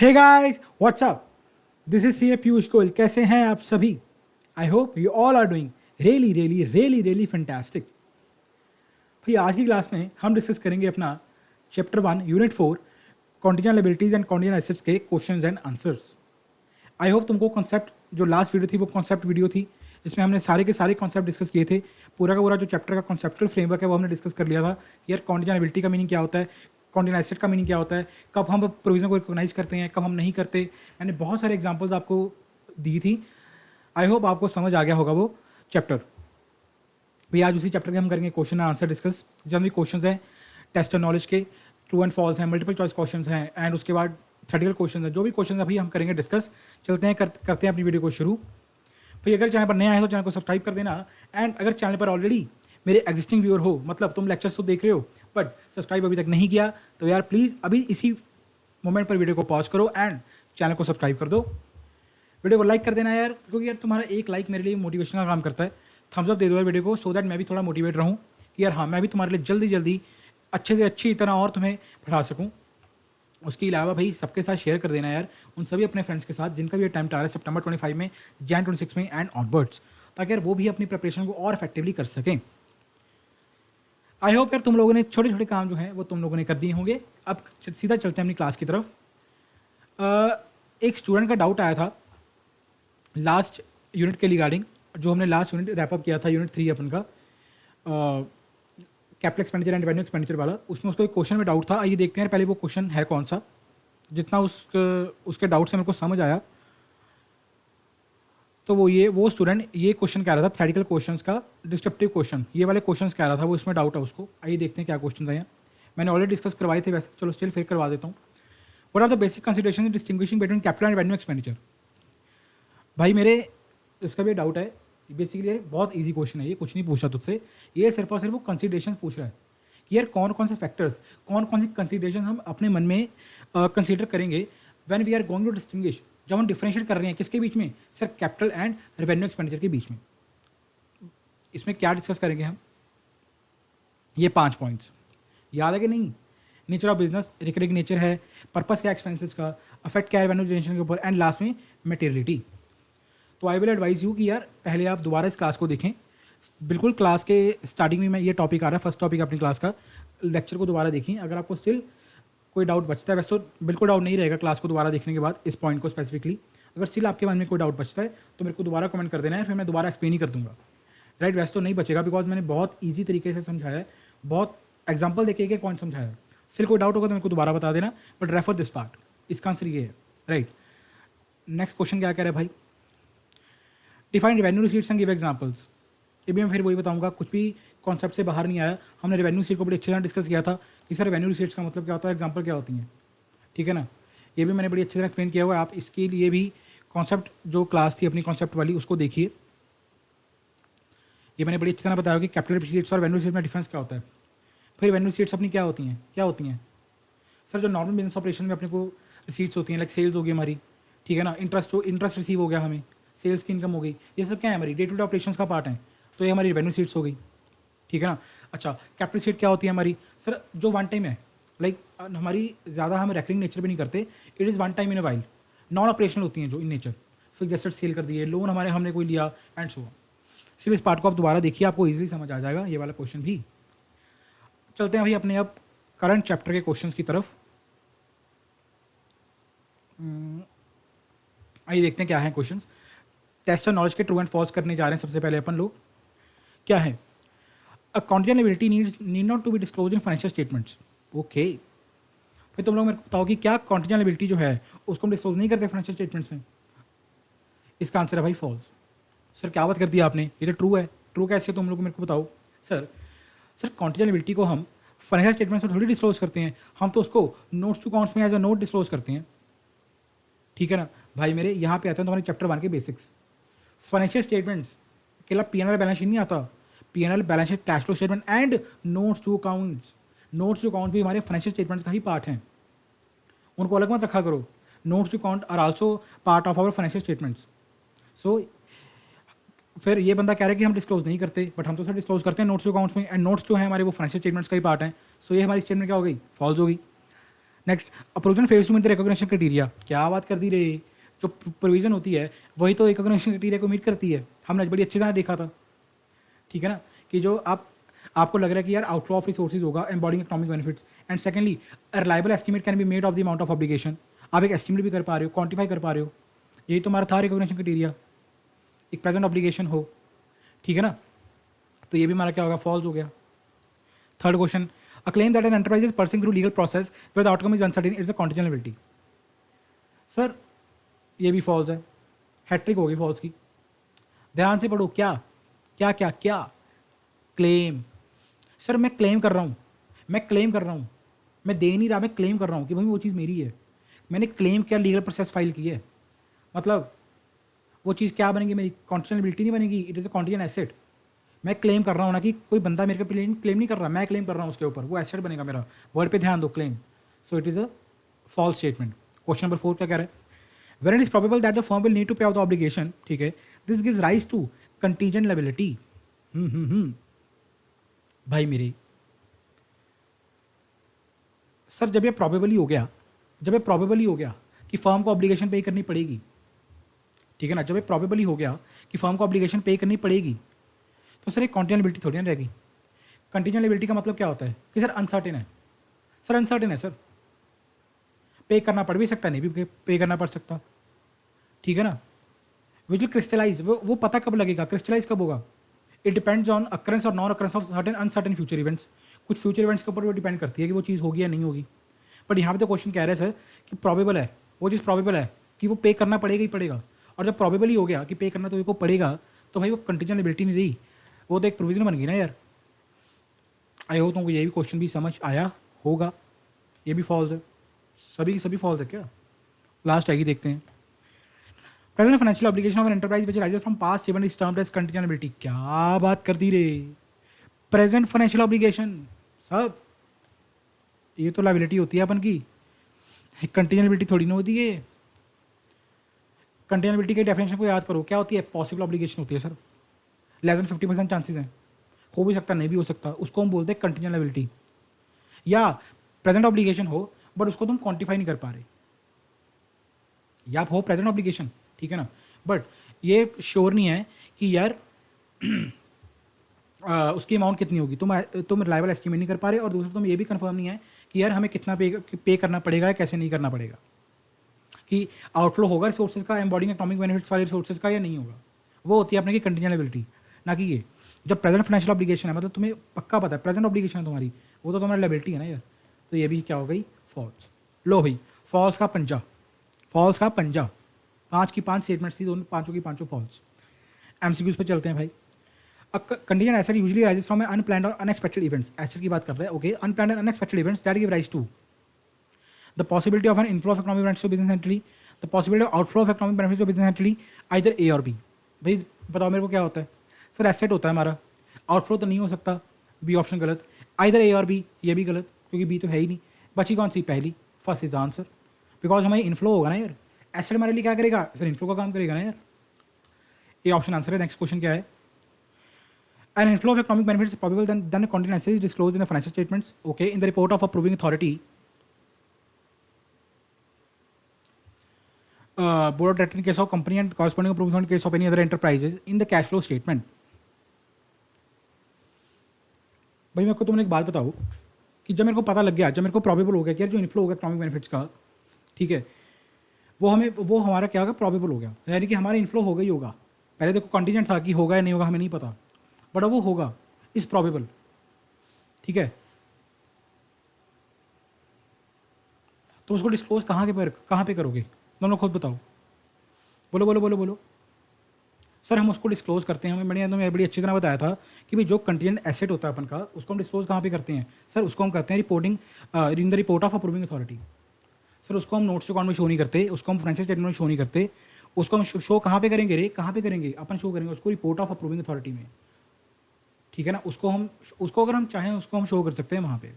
Hey guys what's up, this is C A Piyush Goyal. कैसे हैं आप सभी? I hope you all are doing really fantastic. भाई आज की क्लास में हम डिस्कस करेंगे अपना chapter 1 unit 4 contingent liabilities and contingent assets के questions and answers. I hope तुमको कॉन्सेप्ट जो लास्ट वीडियो थी वो कॉन्सेप्ट वीडियो थी जिसमें हमने सारे के सारे कॉन्सेप्ट डिस्कस किए थे। पूरा का पूरा जो चैप्टर का कॉन्सेप्चुअल फ्रेमवर्क है वो हमने डिस्कस कर लिया था कि यार कॉन्टिजेंट लायबिलिटी का मीनिंग क्या होता है, कॉन्टिजेंट एसेट का मीनिंग क्या होता है, कब हम प्रोविजन को रिकॉग्नाइज करते हैं, कब हम नहीं करते। मैंने बहुत सारे एग्जाम्पल्स आपको दी थी। आई होप आपको समझ आ गया होगा वो चैप्टर। भाई आज उसी चैप्टर के हम करेंगे क्वेश्चन एंड आंसर डिस्कस। जब भी क्वेश्चन हैं टेस्ट ऑफ नॉलेज के, ट्रू एंड फॉल्स हैं, मल्टीपल चॉइस क्वेश्चन हैं एंड उसके बाद थ्योरेटिकल क्वेश्चन है। जो भी क्वेश्चन अभी हम करेंगे डिस्कस। चलते हैं करते हैं अपनी वीडियो को शुरू। भाई अगर चैनल पर नया है तो चैनल को सब्सक्राइब कर देना। एंड अगर चैनल पर ऑलरेडी मेरे एग्जिस्टिंग व्यूअर हो, मतलब तुम लेक्चर्स तो देख रहे हो बट सब्सक्राइब अभी तक नहीं किया, तो यार प्लीज़ अभी इसी मोमेंट पर वीडियो को पॉज करो एंड चैनल को सब्सक्राइब कर दो। वीडियो को लाइक कर देना यार, क्योंकि यार तुम्हारा एक लाइक मेरे लिए मोटिवेशन का काम करता है। थम्स अप दे दो यार वीडियो को, सो दैट मैं भी थोड़ा मोटिवेट रहूँ कि यार हाँ मैं भी तुम्हारे लिए जल्दी जल्दी अच्छे से अच्छी तरह और तुम्हें पढ़ा सकूँ। उसके अलावा भाई सबके साथ शेयर कर देना यार, उन सभी अपने फ्रेंड्स के साथ जिनका भी अटैम्प्ट आ रहा है सितंबर 25 में, जैन 26 में एंड ऑनवर्ड्स, ताकि यार वो भी अपनी प्रिपरेशन को और इफेक्टिवली कर सकें। आई होप यार तुम लोगों ने छोटे छोटे काम जो हैं वो तुम लोगों ने कर दिए होंगे। अब सीधा चलते हैं अपनी क्लास की तरफ। एक स्टूडेंट का डाउट आया था लास्ट यूनिट के रिगार्डिंग, जो हमने लास्ट यूनिट रैपअप किया था, यूनिट 3 अपन का capital expenditure and revenue expenditure वाला। उसमें उसको एक क्वेश्चन में डाउट था। आइए देखते हैं पहले वो क्वेश्चन है कौन सा। जितना उसके डाउट से मेरे को समझ आया तो वो स्टूडेंट ये क्वेश्चन कह रहा था, थ्योरेटिकल क्वेश्चंस का डिस्क्रिप्टिव क्वेश्चन, ये वाले क्वेश्चंस कह रहा था वो, इसमें डाउट है उसको। आइए देखते हैं क्या क्वेश्चन आए हैं। मैंने ऑलरेडी डिस्कस करवाए थे वैसे, चलो स्टिल फिर करवा देता हूँ। What are the basic consideration in distinguishing between capital and revenue expenditure. भाई मेरे इसका भी डाउट है। बेसिकली बहुत ईजी क्वेश्चन है ये, कुछ नहीं पूछा तुझसे, ये सिर्फ और सिर्फ वो कंसिडरेशन पूछ रहा है कि यार कौन कौन से फैक्टर्स, कौन कौन सी कंसिडरेशन हम अपने मन में कंसिडर करेंगे when we are going to distinguish, जब हम डिफरेंशिएट कर रहे हैं किसके बीच में, sir capital and revenue expenditure के बीच में। इसमें क्या डिस्कस करेंगे हम, ये 5 पॉइंट्स याद है कि नहीं। Nature of business, recurring nature है, पर्पस क्या एक्सपेंसेस का, अफेक्ट क्या रेवेन्यू जनरेशन के ऊपर, एंड लास्ट में मटेरियलिटी। तो आई विल एडवाइज यू कि यार पहले आप दोबारा इस क्लास को देखें। बिल्कुल क्लास के स्टार्टिंग में मैं ये टॉपिक आ रहा है, फर्स्ट टॉपिक अपनी क्लास का, लेक्चर को दोबारा देखिए। अगर आपको स्टिल कोई डाउट बचता है, वैसे तो बिल्कुल डाउट नहीं रहेगा क्लास को दोबारा देखने के बाद इस पॉइंट को स्पेसिफिकली। अगर स्टिल आपके मन में कोई डाउट बचता है तो मेरे को दोबारा कमेंट कर देना है, फिर मैं दोबारा एक्सप्लेन ही कर दूंगा। राइट, वैसे तो नहीं बचेगा बिकॉज मैंने बहुत ईजी तरीके से समझाया है, बहुत एग्जाम्पल देके एक पॉइंट समझाया है। स्टिल कोई डाउट होगा तो मेरे को दोबारा बता देना, बट रेफर दिस पार्ट। इसका आंसर ये है। राइट, नेक्स्ट क्वेश्चन क्या कह रहा है भाई, define revenue receipts and give examples. ये भी मैं फिर वही बताऊंगा, कुछ भी कॉन्सेप्ट से बाहर नहीं आया। हमने रेवेन्यू रिसीट को बड़ी अच्छे तरह डिस्कस किया था कि सर रेवेन्यू रिसीट्स का मतलब क्या होता है, एग्जांपल क्या होती हैं, ठीक है ना। ये भी मैंने बड़ी अच्छी तरह एक्सप्लेन किया हुआ है। आप इसके लिए भी कॉन्सेप्ट जो क्लास थी अपनी कॉन्सेप्ट वाली उसको देखिए। ये मैंने बड़ी अच्छी तरह बताया कि कैपिटल रिसीट्स और रेवेन्यू रिसीट में डिफरेंस क्या होता है। फिर रेवेन्यू रिसीट्स अपनी क्या होती हैं सर, जो नॉर्मल बिजनेस ऑपरेशन में अपने को रिसीट्स होती हैं, लाइक सेल्स हो गई हमारी, ठीक है ना, इंटरेस्ट रिसीव हो गया हमें, सेल्स की इनकम हो गई, ये सब क्या है हमारी डे टू डे ऑपरेशंस का पार्ट है, तो ये हमारी रेवेन्यू सीट्स हो गई, ठीक है ना। अच्छा, कैपिटल सीट क्या होती है हमारी, सर जो वन टाइम है, लाइक हमारी ज़्यादा हम रेकरिंग नेचर भी नहीं करते, it is one time in a while, non operational होती हैं जो इन नेचर, फिर एसेट सेल कर दिए, लोन हमारे हमने कोई लिया एंड सो। सिर्फ इस पार्ट को आप दोबारा देखिए, आपको ईजिली समझ आ जाएगा ये वाला क्वेश्चन भी। चलते हैं भाई अपने अब करंट चैप्टर के क्वेश्चंस की तरफ। आइए देखते हैं क्या है क्वेश्चंस। टेस्ट ऑफ नॉलेज के ट्रू एंड फॉल्स करने जा रहे हैं सबसे पहले अपन लोग। क्या है, a contingent liability need not to be disclose in financial statements. Okay, फिर तुम लोग मेरे को बताओ कि क्या कॉन्टिजेंट लायबिलिटी जो है उसको हम डिस्क्लोज नहीं करते फाइनेंशियल स्टेटमेंट्स में। इसका आंसर है भाई फॉल्स। सर क्या बात कर दिया आपने, ये तो ट्रू है। ट्रू कैसे, तुम लोग मेरे को बताओ। सर कॉन्टिजेंट लायबिलिटी को हम फाइनेंशियल स्टेटमेंट्स में थोड़ी डिस्क्लोज करते हैं, हम तो उसको नोट्स टू अकाउंट्स में एज अ नोट डिस्क्लोज करते हैं, ठीक है ना। भाई मेरे यहाँ पे आते हैं तुम्हारे चैप्टर 1 के बेसिक्स। फाइनेंशियल स्टेटमेंट्स केवल पीएनएल बैलेंस शीट नहीं आता, PNL balance sheet, cash flow statement and notes to accounts. Notes to account भी हमारे फाइनेंशियल स्टेटमेंट्स का ही पार्ट हैं, उनको अलग मत रखा करो। Notes to account are also part of our financial statements. So फिर ये बंदा कह रहा है कि हम डिस्क्लोज नहीं करते, बट हम तो सर डिस्क्लोज करते हैं नोट्स टू अकाउंट्स में, एंड नोट्स जो है हमारे वो फाइनेंशियल स्टेटमेंट्स का ही पार्ट है। सो ये हमारी स्टेटमेंट क्या हो गई, फॉल्स हो गई। Next, a provision fails to meet the recognition criteria, क्या बात कर दी रे, जो प्रोविजन होती है वही तो रिकॉग्निशन क्राइटेरिया को मीट करती है, हमने बड़ी अच्छी तरह देखा था, ठीक है ना, कि जो आपको लग रहा है कि यार आउटफ्लो ऑफ रिसोर्सेज होगा embodying economic benefits, and secondly reliable estimate can be made of the amount of obligation, आप एक एस्टिमेट भी कर पा रहे हो, क्वांटिफाई कर पा रहे हो, यही तो हमारा था रिकॉग्निशन क्राइटेरिया, एक प्रेजेंट ऑब्लिगेशन हो, ठीक है ना, तो ये भी हमारा क्या होगा, फॉल्स हो गया। Third question, a claim that an enterprise is pursuing through legal process with outcome is uncertain it's a contingent liability, sir ये भी फॉल्स है, हैट्रिक होगी फॉल्स की, ध्यान से पढ़ो, क्या क्या क्या क्या, क्लेम, सर मैं क्लेम कर रहा हूँ, मैं क्लेम कर रहा हूँ, मैं दे नहीं रहा, मैं क्लेम कर रहा हूँ कि भाई वो चीज़ मेरी है, मैंने क्लेम किया, लीगल प्रोसेस फाइल की है, मतलब वो चीज़ क्या बनेगी मेरी, कॉन्टिजेंट नहीं बनेगी, it is a contingent asset, मैं क्लेम कर रहा हूँ ना, कि कोई बंदा मेरे पे क्लेम नहीं कर रहा, मैं क्लेम कर रहा हूँ उसके ऊपर, वो एसेट बनेगा मेरा, वर्ड पे ध्यान दो, claim, so it is a false statement. Question number 4 क्या कह रहा है, where it is probable that the firm will need to pay out the obligation, ठीक है, this gives rise to contingent liability. भाई मेरे, सर जब ये प्रॉबेबली हो गया, जब ये प्रॉबेबली हो गया कि फर्म को ऑब्लिगेशन पे करनी पड़ेगी, ठीक है ना, जब ये प्रॉबेबली हो गया कि फर्म को ऑब्लिगेशन पे करनी पड़ेगी, तो सर एक कॉन्टिजेंट लायबिलिटी थोड़ी ना रहेगी। कंटीजेंट लायबिलिटी का मतलब क्या होता है कि सर अनसर्टेन है, सर अनसर्टेन है, सर पे करना पड़ भी सकता है, नहीं भी पे करना पड़ सकता, ठीक है ना, विच विल क्रिस्टलाइज, वो पता कब लगेगा, क्रिस्टलाइज कब होगा, इट डिपेंड्स ऑन अक्ररेंस और non occurrence of certain uncertain future events, कुछ फ्यूचर इवेंट्स के ऊपर वो डिपेंड करती है कि वो चीज़ होगी या नहीं होगी, बट यहाँ पे तो क्वेश्चन कह रहे हैं सर कि प्रॉबेबल है, वो चीज़ प्रॉबेबल है कि वो पे करना पड़ेगा ही पड़ेगा, और जब प्रॉबेबल ही हो गया कि पे करना तो को पड़ेगा, तो भाई वो कंटीजेंट लायबिलिटी नहीं रही, वो तो एक प्रोविजन बन गई ना यार। आई होप तुमको ये भी क्वेश्चन भी समझ आया होगा, ये भी फॉल्स है, सभी फॉल्स है क्या, लास्ट आएगी देखते हैं। Present financial obligation of an enterprise which arises from past event is termed as contingent liability, क्या बात कर दी रे, प्रेजेंट फाइनेंशियल ऑब्लिगेशन, सब ये तो लायबिलिटी होती है अपन की, कंटीजेंट लायबिलिटी थोड़ी ना होती है। कंटीजेंट लायबिलिटी के डेफिनेशन को याद करो, क्या होती है, पॉसिबल ऑब्लिगेशन होती है सर, लेस देन 50% चांसेस हैं, हो भी सकता नहीं भी हो सकता, उसको हम बोलते हैं कंटीजेंट लायबिलिटी। या प्रेजेंट ऑब्लिगेशन हो बट उसको तुम क्वांटिफाई नहीं कर पा रहे, या हो प्रेजेंट ऑब्लिगेशन, ठीक है ना, बट ये श्योर नहीं है कि यार उसकी अमाउंट कितनी होगी, तुम रिलायबल एस्टिमेट नहीं कर पा रहे, और दूसरा तुम ये भी कंफर्म नहीं है कि यार हमें कितना पे करना पड़ेगा या कैसे नहीं करना पड़ेगा, कि आउटफ्लो होगा रिसोर्सेज का एम्बॉडिंग इकोनॉमिक बेनिफिट्स वाले रिसोर्सेज का या नहीं होगा, वो होती है अपने की कंटीजेंट लायबिलिटी, ना कि ये जब प्रेजेंट फाइनेंशियल ऑब्लिगेशन है, मतलब तुम्हें पक्का पता है प्रेजेंट ऑब्लिगेशन है तुम्हारी, वो तो तुम्हारी लायबिलिटी है ना यार, तो ये भी क्या हो गई, फॉल्स। लो भाई, फॉल्स का पंजा, फॉल्स का पंजा, 5 की 5 स्टेटमेंट्स थी, दोनों पांचों की पांचों फॉल्स। एमसीक्यूज पे चलते हैं भाई। Condition asset usually rises from unplanned और अनएक्सपेक्टेड इवेंट्स, एसेट की बात कर रहे हैं, okay, unplanned and unexpected events that give rise to the possibility of an inflow of economic benefits to business entity, the possibility of outflow of economic benefits to business entity, either A और B. भाई बताओ मेरे को क्या होता है, sir asset होता है हमारा, आउटफ्लो तो नहीं हो सकता, बी ऑप्शन गलत, आइदर ए और बी, ये भी गलत क्योंकि बी तो है ही नहीं, बची कौन सी, पहली, फर्स्ट इज आंसर, बिकॉज हमारी इनफ्लो होगा ना यार, एसेट हमारे लिए क्या करेगा, सर इनफ्लो का काम करेगा ना यार, ये ऑप्शन आंसर है। नेक्स्ट क्वेश्चन क्या है, an inflow of economic benefits is probable than a contingent asset is disclosed in the financial statements, okay, in the report of approving authority, board of directors in case of company and corresponding approving authority in case of any other enterprises in the cash flow statement। भाई मेरे को तुमने एक बात बताओ कि जब मेरे को पता लग गया, जब मेरे को प्रॉबेबल हो गया कि यार जो इनफ्लो होगा इकोनॉमिक बेनिफिट्स का, ठीक है, वो हमारा क्या होगा, प्रॉबेबल हो गया, यानी कि हमारा इनफ्लो होगा ही होगा, पहले देखो कॉन्टीजेंट था कि होगा या नहीं होगा हमें नहीं पता, बट अब वो होगा, इज प्रॉबेबल, ठीक है, तो उसको डिस्क्लोज कहाँ पे करोगे, दोनों खुद बताओ, बोलो बोलो बोलो बोलो। सर हम उसको डिस्क्लोज करते हैं, हमें बड़ी अच्छी तरह बताया था कि भाई जो कंटीजेंट एसेट होता है अपन का, उसको हम डिस्क्लोज कहाँ पे करते हैं, सर उसको हम करते हैं reporting in the report of approving authority, sir उसको हम नोट्स अकाउंट में शो नहीं करते, उसको हम फाइनेंशियल स्टेटमेंट में शो नहीं करते, उसको हम शो कहाँ पे करेंगे रे, कहाँ पे करेंगे, अपन शो करेंगे उसको रिपोर्ट ऑफ अप्रूविंग अथॉरिटी में, ठीक है ना, उसको अगर हम चाहें उसको हम शो कर सकते हैं वहाँ पे,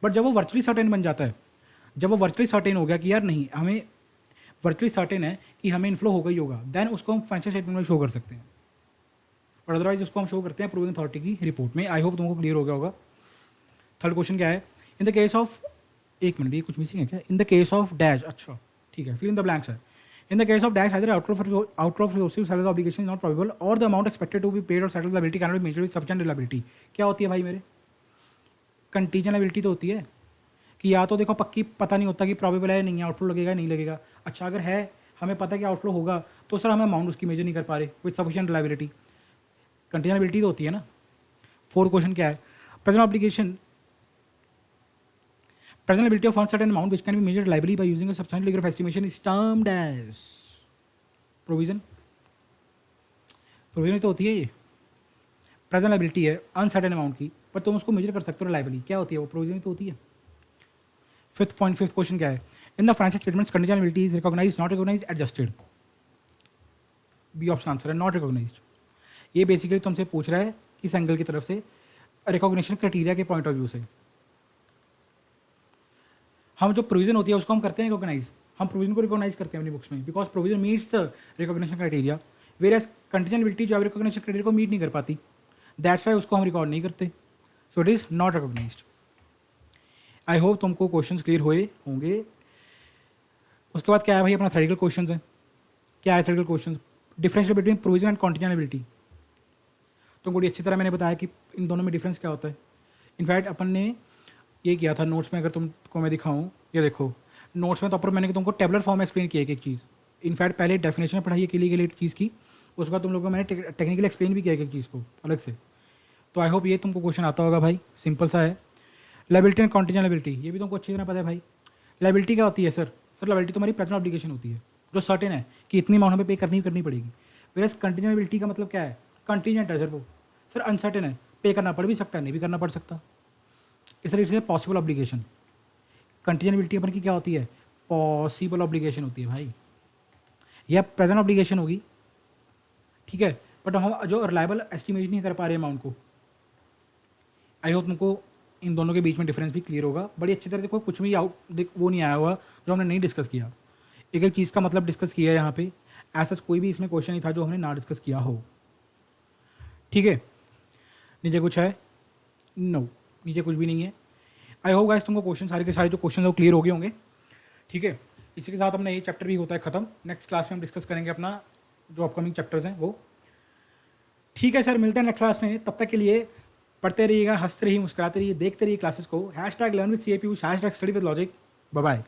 बट जब वो वर्चुअली सर्टेन बन जाता है, जब वो वर्चुअली सर्टेन हो गया कि यार नहीं हमें वर्चुअली सर्टेन है कि हमें इनफ्लो होगा ही होगा, देन उसको हम फाइनेंशियल स्टेटमेंट में शो कर सकते हैं, और अदरवाइज उसको हम शो करते हैं अप्रूविंग अथॉरिटी की रिपोर्ट में। आई होप तुमको क्लियर हो गया होगा। थर्ड क्वेश्चन क्या है, इन द केस ऑफ एक मिनट, ये कुछ मिसिंग है क्या? In the case of dash, अच्छा ठीक है, फिल इन द ब्लैंक्स है। In the case of dash either outflow of resources salary obligation is not probable or the amount expected to be paid or settled liability cannot be measured with sufficient reliability। क्या होती है भाई मेरे? Contingent liability तो होती है कि या तो देखो पक्की पता नहीं होता कि प्रॉबेबल है नहीं है, आउटफ्लो लगेगा नहीं लगेगा। अच्छा अगर है, हमें पता है कि आउटफ्लो होगा, तो सर हम अमाउंट उसकी मेजर नहीं कर पा रहे with sufficient reliability. Contingent liability तो होती है ना। 4 क्वेश्चन क्या है? Present obligation, present liability of uncertain amount which can be measured liability by using a substantial degree of estimation is termed as provision। Provision तो होती है ये। प्रेजेंट लायबिलिटी है अनसर्टेन अमाउंट की, पर तुम उसको मेजर कर सकते हो लायबिलिटी, क्या होती है वो? प्रोविजन तो होती है। फिफ्थ क्वेश्चन क्या है? In the financial statements contingent liability is recognised, not recognised, adjusted. B option answer है नॉट रिकॉग्नाइज्ड। ये बेसिकली तुमसे पूछ रहा है किस एंगल की तरफ से? रिकॉग्निशन क्राइटेरिया के पॉइंट ऑफ व्यू से। हम जो प्रोविजन होती है उसको हम करते हैं रिकॉग्नाइज, हम प्रोविजन को रिकॉग्नाइज करते हैं अपनी बुक्स में, because provision meets the recognition criteria, where as contingent liability जो है रिकॉग्निशन क्राइटेरिया को मीट नहीं कर पाती, दैट्स वाई उसको हम रिकॉर्ड नहीं करते, so it is not recognised. I hope तुमको क्वेश्चंस क्लियर हुए होंगे। उसके बाद क्या है भाई? अपना थ्योरेटिकल क्वेश्चंस है। क्या है theoretical questions? Differential between provision and contingent liability. तुमको बड़ी अच्छी तरह मैंने बताया कि इन दोनों में डिफरेंस क्या होता है। इनफैक्ट अपन ने ये किया था नोट्स में, अगर तुमको मैं दिखाऊं, ये देखो नोट्स में तो अपर मैंने तुमको टेबलर फॉर्म में एक्सप्लेन किया एक चीज़। इनफैक्ट पहले डेफिनेशन पढ़ाई के लिए चीज़ की, उसके बाद तुम लोगों को मैंने टेक्निकल एक्सप्लेन भी किया एक चीज़ को अलग से। तो आई होप ये तुमको क्वेश्चन आता होगा भाई, सिंपल सा है। लायबिलिटी एंड कंटीजेंट लायबिलिटी, ये भी तुमको अच्छी तरह पता है भाई। लायबिलिटी क्या होती है सर? सर लायबिलिटी तुम्हारी प्रेजेंट ऑब्लिगेशन होती है जो सर्टेन है कि इतनी अमाउंट हमें पे करनी पड़ेगी। वेयर कंटीजेंट लायबिलिटी का मतलब क्या है? कंटीजेंट है सर वो, सर अनसर्टेन है, पे करना पड़ भी सकता है, नहीं भी करना पड़ सकता। इस तरीके से पॉसिबल ऑब्लिगेशन। कंटीजेंट लायबिलिटी अपन की क्या होती है? पॉसिबल ऑब्लिगेशन होती है भाई, या प्रेजेंट ऑब्लिगेशन होगी, ठीक है, बट हम जो रिलायबल एस्टिमेट नहीं कर पा रहे अमाउंट को। आई होप तुमको इन दोनों के बीच में डिफरेंस भी क्लियर होगा बड़ी अच्छी तरह। देखो कुछ भी वो नहीं आया हुआ जो हमने नहीं डिस्कस किया, एक एक चीज़ का मतलब डिस्कस किया है यहाँ पे। ऐसा कोई भी इसमें क्वेश्चन नहीं था जो हमने ना डिस्कस किया हो, ठीक है। नीचे कुछ है? नो, नीचे कुछ भी नहीं है। आई होप गाइस तुमको क्वेश्चन सारे के सारे जो क्वेश्चन है वो क्लियर हो गए होंगे, ठीक है। इसी के साथ अपना ये चैप्टर भी होता है ख़त्म। नेक्स्ट क्लास में हम डिस्कस करेंगे अपना जो अपकमिंग चैप्टर्स हैं वो, ठीक है सर। मिलते हैं नेक्स्ट क्लास में, तब तक के लिए पढ़ते रहिएगा, हंसते रहिए, मुस्कुराते रहिए, देखते रहिए क्लासेस को। #learn with CA Piyush, #study with logic। Bye bye.